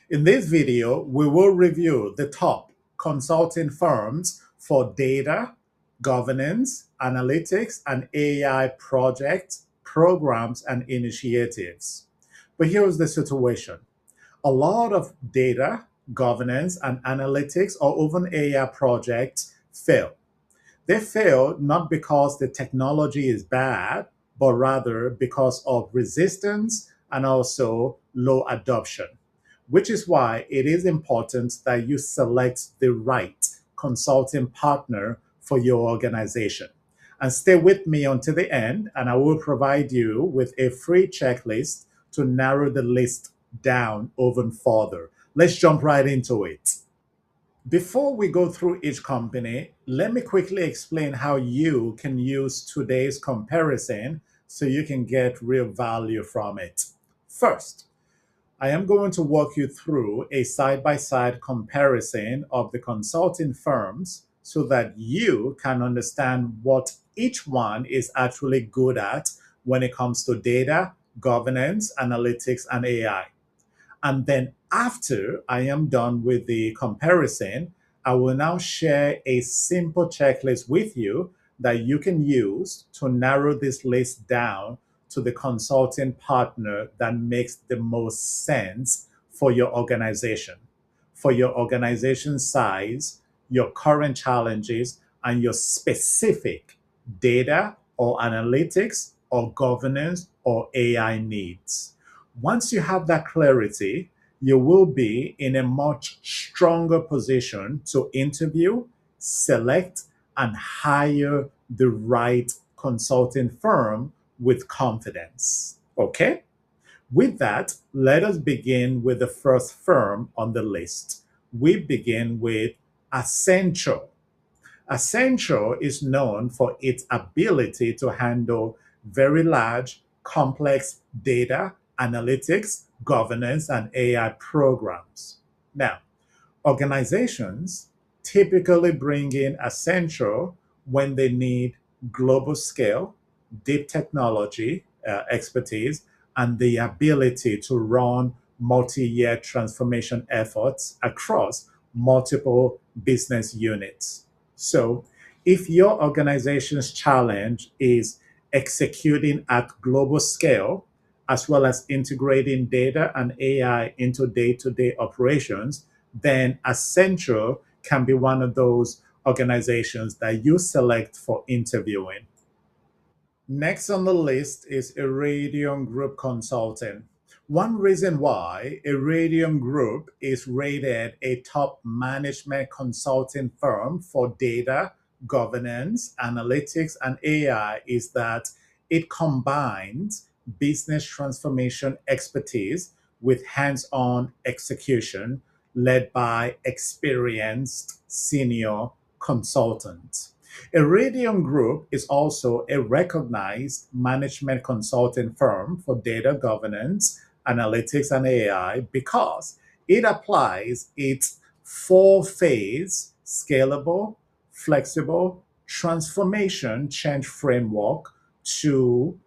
In this video, we will review the top consulting firms for data, governance, analytics, and AI projects, programs, and initiatives. But here's the situation. A lot of data, governance, and analytics, or even AI projects fail. They fail not because the technology is bad, but rather because of resistance and also low adoption, which is why it is important that you select the right consulting partner for your organization. And stay with me until the end, and I will provide you with a free checklist to narrow the list down even further. Let's jump right into it. Before we go through each company, let me quickly explain how you can use today's comparison so you can get real value from it. First, I am going to walk you through a side by side comparison of the consulting firms so that you can understand what each one is actually good at when it comes to data, governance, analytics, and AI. And then after I am done with the comparison, I will now share a simple checklist with you that you can use to narrow this list down to the consulting partner that makes the most sense for your organization, for your organization size, your current challenges, and your specific data or analytics or governance or AI needs. Once you have that clarity, you will be in a much stronger position to interview, select, and hire the right consulting firm with confidence. Okay? With that, let us begin with the first firm on the list. We begin with Accenture. Accenture is known for its ability to handle very large, complex data, analytics, governance, and AI programs. Now, organizations typically bring in Accenture when they need global scale, deep technology expertise, and the ability to run multi-year transformation efforts across multiple business units. So, if your organization's challenge is executing at global scale, as well as integrating data and AI into day to day operations, then Accenture can be one of those organizations that you select for interviewing. Next on the list is Airiodion Group Consulting. One reason why Airiodion Group is rated a top management consulting firm for data, governance, analytics, and AI is that it combines business transformation expertise with hands on execution led by experienced senior consultants. Iridium Group is also a recognized management consulting firm for data governance, analytics, and AI because it applies its four-phase scalable, flexible transformation change framework to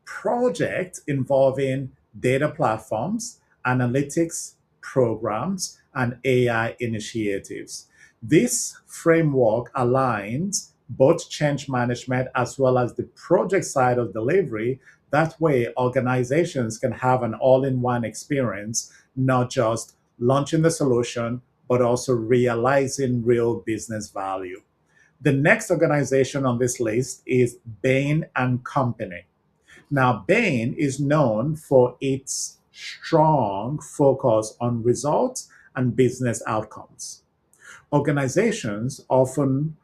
projects involving data platforms, analytics programs, and AI initiatives. This framework aligns both change management as well as the project side of delivery. That way, organizations can have an all in one experience, not just launching the solution, but also realizing real business value. The next organization on this list is Bain and Company. Now, Bain is known for its strong focus on results and business outcomes. Organizations often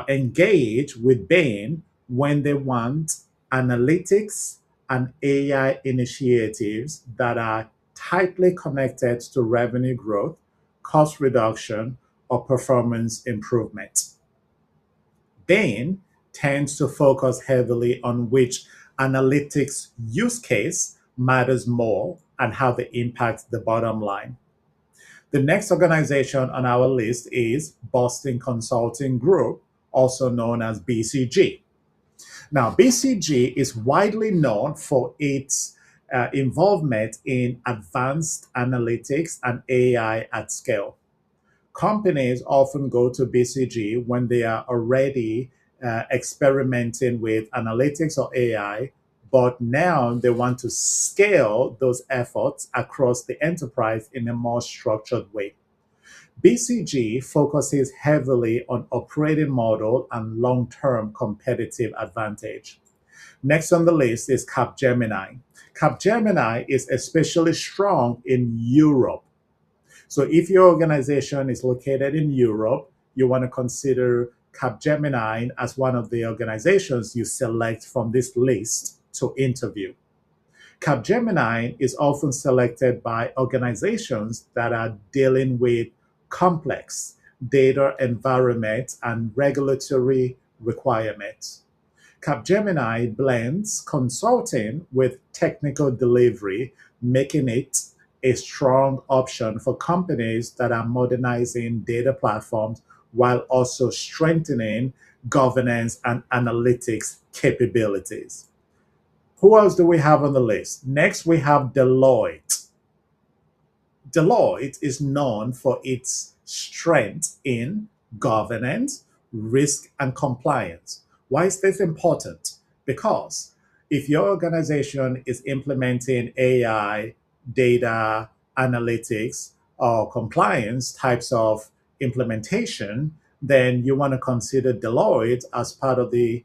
engage with Bain when they want analytics and AI initiatives that are tightly connected to revenue growth, cost reduction, or performance improvement. Bain tends to focus heavily on which analytics use case matters more and how they impact the bottom line. The next organization on our list is Boston Consulting Group, also known as BCG. Now, BCG is widely known for its involvement in advanced analytics and AI at scale. Companies often go to BCG when they are already experimenting with analytics or AI, but now they want to scale those efforts across the enterprise in a more structured way. BCG focuses heavily on operating model and long-term competitive advantage. Next on the list is Capgemini. Capgemini is especially strong in Europe. So if your organization is located in Europe, you want to consider Capgemini as one of the organizations you select from this list to interview. Capgemini is often selected by organizations that are dealing with complex data environments and regulatory requirements. Capgemini blends consulting with technical delivery, making it a strong option for companies that are modernizing data platforms while also strengthening governance and analytics capabilities. Who else do we have on the list? Next, we have Deloitte. Deloitte is known for its strength in governance, risk, and compliance. Why is this important? Because if your organization is implementing AI, data, analytics, or compliance types of implementation, then you want to consider Deloitte as part of the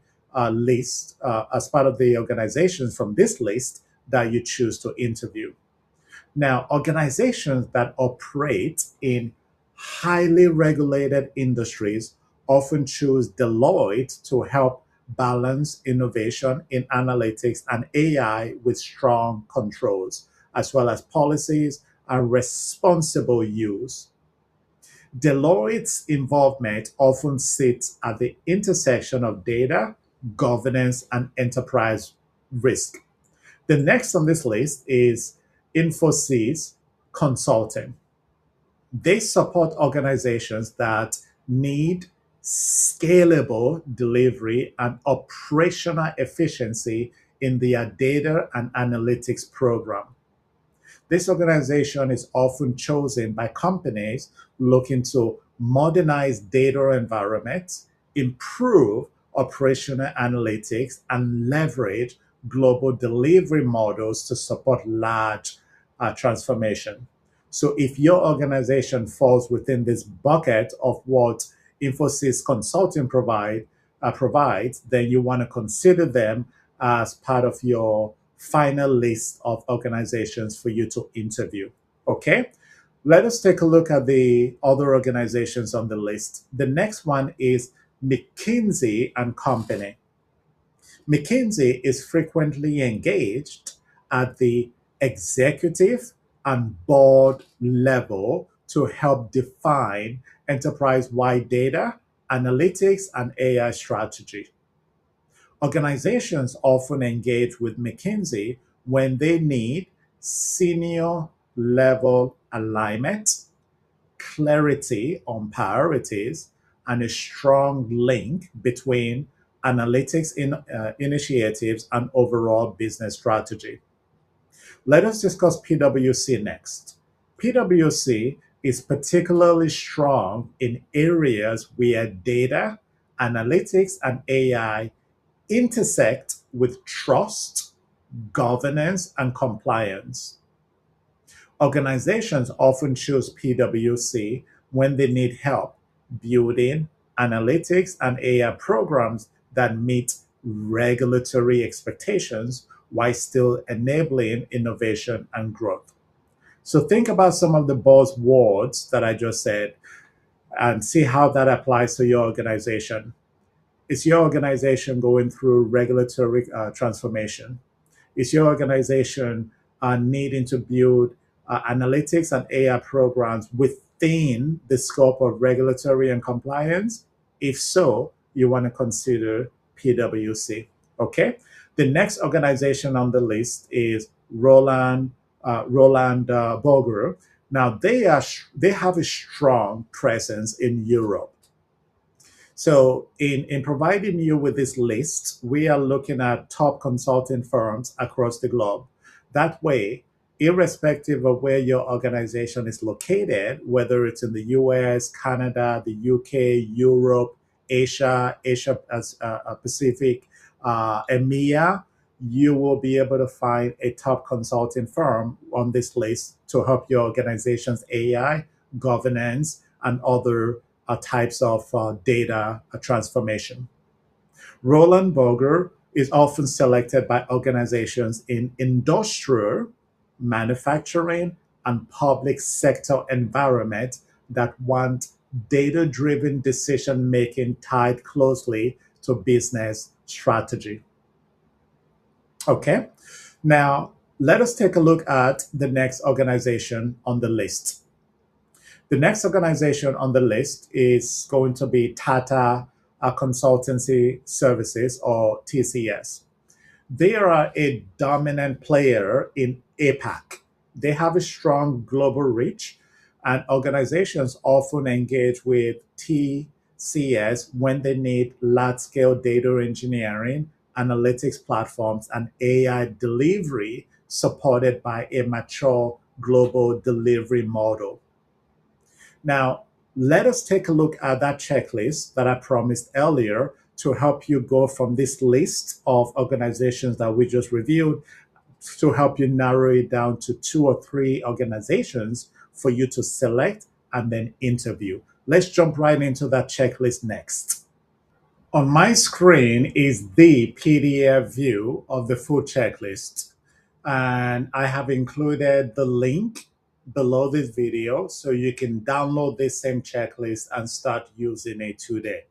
list, as part of the organizations from this list that you choose to interview. Now, organizations that operate in highly regulated industries often choose Deloitte to help balance innovation in analytics and AI with strong controls, as well as policies and responsible use. Deloitte's involvement often sits at the intersection of data, governance, and enterprise risk. The next on this list is Infosys Consulting. They support organizations that need scalable delivery and operational efficiency in their data and analytics program. This organization is often chosen by companies looking to modernize data environments, improve operational analytics, and leverage global delivery models to support large transformation. So, if your organization falls within this bucket of what Infosys Consulting provides, then you want to consider them as part of your final list of organizations for you to interview. Okay, let us take a look at the other organizations on the list. The next one is McKinsey and Company. McKinsey is frequently engaged at the executive and board level to help define enterprise-wide data, analytics, and AI strategy. Organizations often engage with McKinsey when they need senior level alignment, clarity on priorities, and a strong link between analytics initiatives and overall business strategy. Let us discuss PwC next. PwC is particularly strong in areas where data, analytics, and AI intersect with trust, governance, and compliance. Organizations often choose PwC when they need help building analytics and AI programs that meet regulatory expectations while still enabling innovation and growth. So think about some of the buzzwords that I just said and see how that applies to your organization. Is your organization going through regulatory transformation? Is your organization needing to build analytics and AI programs within the scope of regulatory and compliance? If so, you want to consider PwC. Okay. The next organization on the list is Roland Berger. Now they have a strong presence in Europe. So in providing you with this list, we are looking at top consulting firms across the globe. That way, irrespective of where your organization is located, whether it's in the US, Canada, the UK, Europe, Asia Pacific, EMEA, you will be able to find a top consulting firm on this list to help your organization's AI, governance, and other types of data transformation. Roland Berger is often selected by organizations in industrial, manufacturing, and public sector environments that want data driven decision making tied closely to business strategy. Okay, now let us take a look at the next organization on the list. The next organization on the list is going to be Tata Consultancy Services, or TCS. They are a dominant player in APAC. They have a strong global reach, and organizations often engage with TCS when they need large scale data engineering, analytics platforms, and AI delivery supported by a mature global delivery model. Now, let us take a look at that checklist that I promised earlier to help you go from this list of organizations that we just reviewed to help you narrow it down to two or three organizations for you to select and then interview. Let's jump right into that checklist next. On my screen is the PDF view of the full checklist, and I have included the link below this video so you can download this same checklist and start using it today.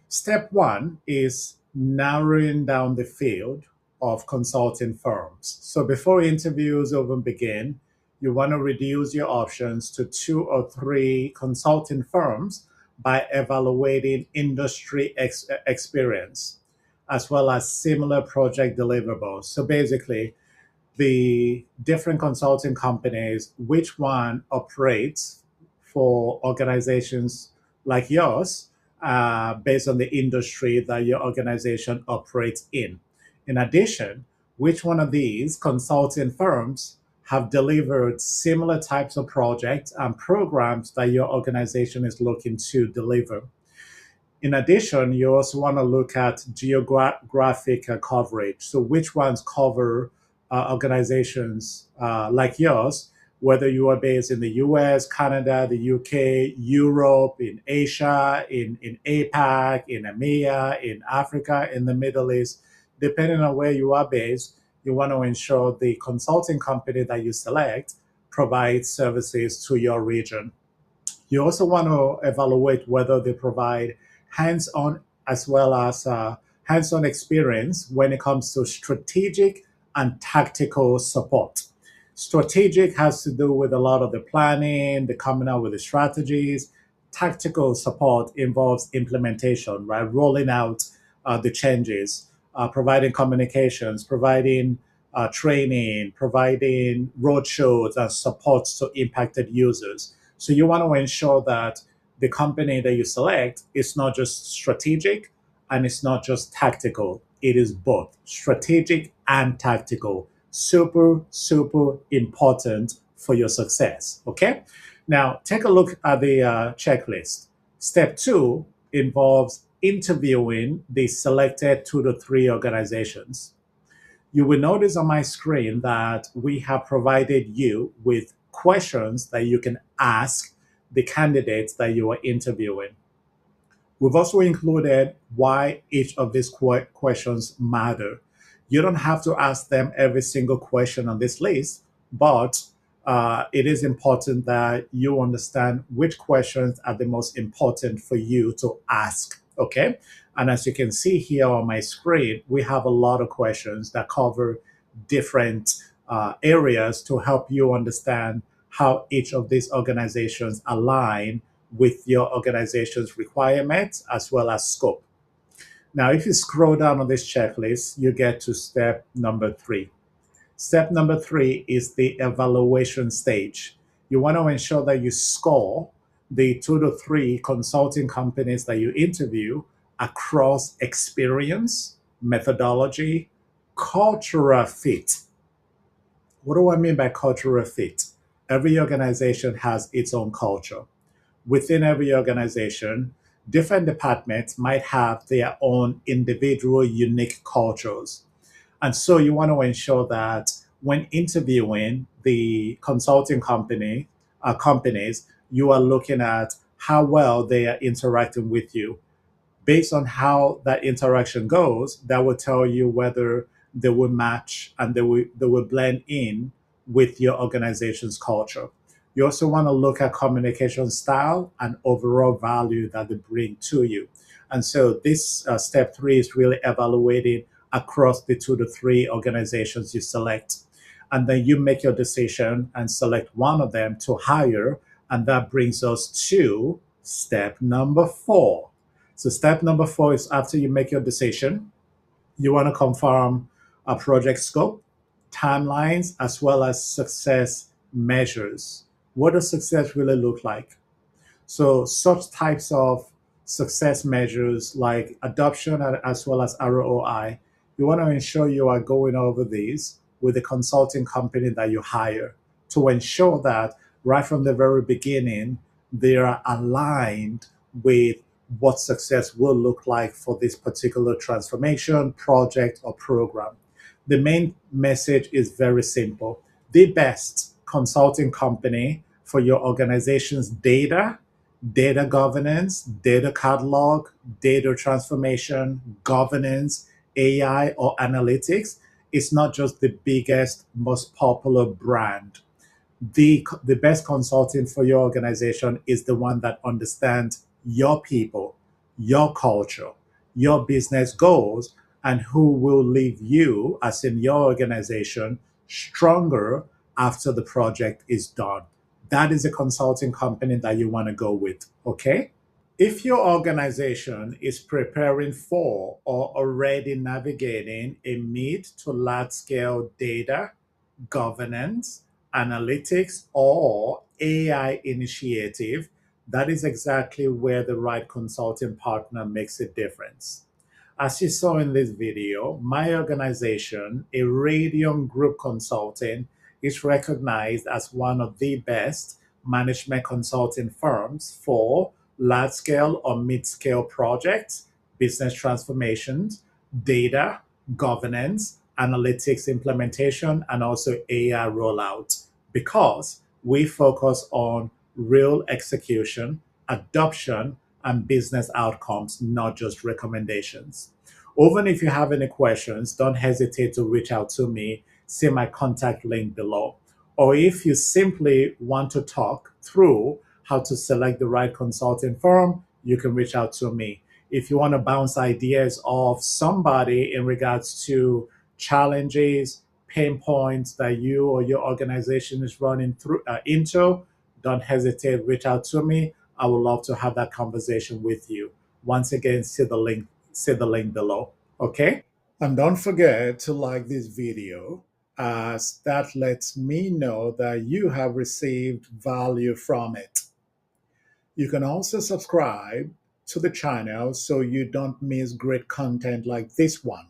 Step one is narrowing down the field of consulting firms. So before interviews even begin, you want to reduce your options to two or three consulting firms by evaluating industry experience as well as similar project deliverables. So basically, the different consulting companies, which one operates for organizations like yours, based on the industry that your organization operates in. In addition, which one of these consulting firms have delivered similar types of projects and programs that your organization is looking to deliver? In addition, you also want to look at geographic coverage. So, which ones cover organizations like yours, whether you are based in the US, Canada, the UK, Europe, in Asia, in APAC, in EMEA, in Africa, in the Middle East, depending on where you are based, you want to ensure the consulting company that you select provides services to your region. You also want to evaluate whether they provide hands-on as well as hands-on experience when it comes to strategic and tactical support. Strategic has to do with a lot of the planning, the coming out with the strategies. Tactical support involves implementation, right? Rolling out the changes, providing communications, providing training, providing roadshows and support to impacted users. So you want to ensure that the company that you select is not just strategic and it's not just tactical. It is both strategic and tactical. Super, super important for your success. Okay. Now, take a look at the checklist. Step two involves interviewing the selected two to three organizations. You will notice on my screen that we have provided you with questions that you can ask the candidates that you are interviewing. We've also included why each of these questions matter. You don't have to ask them every single question on this list, but it is important that you understand which questions are the most important for you to ask. Okay. And as you can see here on my screen, we have a lot of questions that cover different areas to help you understand how each of these organizations align with your organization's requirements as well as scope. Now, if you scroll down on this checklist, you get to step number three. Step number three is the evaluation stage. You want to ensure that you score the two to three consulting companies that you interview across experience, methodology, cultural fit, What do I mean by cultural fit? Every organization has its own culture. Within every organization, different departments might have their own individual unique cultures. And so you want to ensure that when interviewing the consulting companies, you are looking at how well they are interacting with you. Based on how that interaction goes, that will tell you whether they will match and they will blend in with your organization's culture. You also want to look at communication style and overall value that they bring to you. And so this step three is really evaluating across the 2 to 3 organizations you select. And then you make your decision and select one of them to hire. And that brings us to step number 4. So step number 4 is after you make your decision, you want to confirm a project scope, timelines, as well as success measures. What does success really look like? So such types of success measures like adoption as well as ROI, you want to ensure you are going over these with the consulting company that you hire to ensure that right from the very beginning, they are aligned with what success will look like for this particular transformation, project, or program. The main message is very simple. The best consulting company for your organization's data governance, data catalog, data transformation, governance, AI, or analytics is not just the biggest, most popular brand. The best consulting for your organization is the one that understands your people, your culture, your business goals, and who will leave you, as in your organization, stronger after the project is done. That is a consulting company that you want to go with. Okay. If your organization is preparing for or already navigating a mid to large scale data, governance, analytics, or AI initiative, that is exactly where the right consulting partner makes a difference. As you saw in this video, my organization, Airiodion Group Consulting, is recognized as one of the best management consulting firms for large scale or mid scale projects, business transformations, data, governance, analytics implementation, and also AI rollout because we focus on real execution, adoption, and business outcomes, not just recommendations. Even if you have any questions, don't hesitate to reach out to me. See my contact link below. Or if you simply want to talk through how to select the right consulting firm, you can reach out to me. If you want to bounce ideas off somebody in regards to challenges, pain points that you or your organization is running through into, don't hesitate, reach out to me. I would love to have that conversation with you. Once again, see the link below. Okay? And don't forget to like this video as that lets me know that you have received value from it. You can also subscribe to the channel so you don't miss great content like this one.